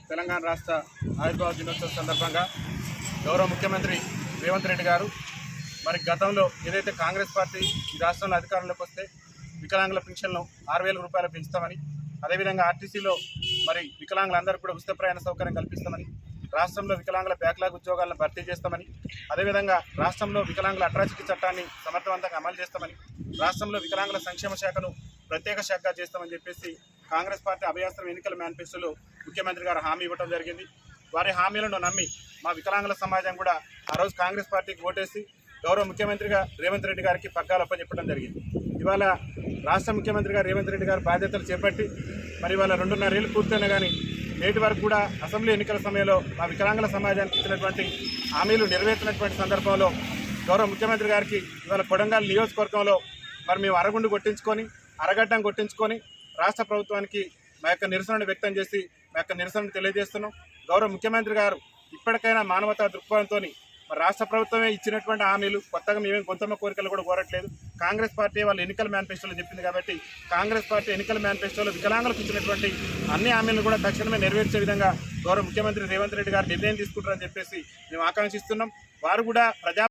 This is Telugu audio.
తెలంగాణ రాష్ట్ర ఆవిర్భావ దినోత్సవం సందర్భంగా గౌరవ ముఖ్యమంత్రి రేవంత్ రెడ్డి గారు మరి గతంలో ఏదైతే కాంగ్రెస్ పార్టీ ఈ రాష్ట్రంలో అధికారంలోకి వస్తే వికలాంగుల పెన్షన్ను 6,000 రూపాయలు పెంచుతామని, అదేవిధంగా ఆర్టీసీలో మరి వికలాంగులందరూ కూడా ఉచిత ప్రయాణ సౌకర్యం కల్పిస్తామని, రాష్ట్రంలో వికలాంగుల బ్యాక్లాగ్ ఉద్యోగాలను భర్తీ చేస్తామని, అదేవిధంగా రాష్ట్రంలో వికలాంగుల అట్రాసిటీ చట్టాన్ని సమర్థవంతంగా అమలు చేస్తామని, రాష్ట్రంలో వికలాంగుల సంక్షేమ శాఖను ప్రత్యేక శాఖగా చేస్తామని చెప్పేసి కాంగ్రెస్ పార్టీ అభయాస్త్రం ఎన్నికల మేనిఫెస్టోలో ముఖ్యమంత్రి గారు హామీ ఇవ్వడం జరిగింది. వారి హామీలను నమ్మి మా వికలాంగుల సమాజం కూడా ఆ రోజు కాంగ్రెస్ పార్టీకి ఓటేసి గౌరవ ముఖ్యమంత్రిగా రేవంత్ రెడ్డి గారికి పగ్గాలు అప్పచెప్పడం జరిగింది. ఇవాళ రాష్ట్ర ముఖ్యమంత్రిగా రేవంత్ రెడ్డి గారు బాధ్యతలు చేపట్టి మరి ఇవాళ 2.5 ఏళ్ళు పూర్తయినా కానీ నేటి వరకు కూడా అసెంబ్లీ ఎన్నికల సమయంలో మా వికలాంగుల సమాజానికి ఇచ్చినటువంటి హామీలు నెరవేర్చినటువంటి సందర్భంలో గౌరవ ముఖ్యమంత్రి గారికి ఇవాళ కొడంగల్ నియోజకవర్గంలో మరి మేము అరగడ్డం కొట్టించుకొని రాష్ట్ర ప్రభుత్వానికి మా యొక్క నిరసనను వ్యక్తం చేసి మా యొక్క నిరసనను తెలియజేస్తున్నాం. గౌరవ ముఖ్యమంత్రి గారు ఇప్పటికైనా మానవతా దృక్పథంతో మరి రాష్ట్ర ప్రభుత్వమే ఇచ్చినటువంటి హామీలు కొత్తగా మేమేం గొంతమ్మ కోరికలు కూడా కోరట్లేదు. కాంగ్రెస్ పార్టీ వాళ్ళు ఎన్నికల మేనిఫెస్టోలో చెప్పింది కాబట్టి కాంగ్రెస్ పార్టీ ఎన్నికల మేనిఫెస్టోలో వికలాంగులకు ఇచ్చినటువంటి అన్ని హామీలను కూడా తక్షణమే నెరవేర్చే విధంగా గౌరవ ముఖ్యమంత్రి రేవంత్ రెడ్డి గారు నిర్ణయం తీసుకుంటారని చెప్పేసి మేము ఆకాంక్షిస్తున్నాం. వారు కూడా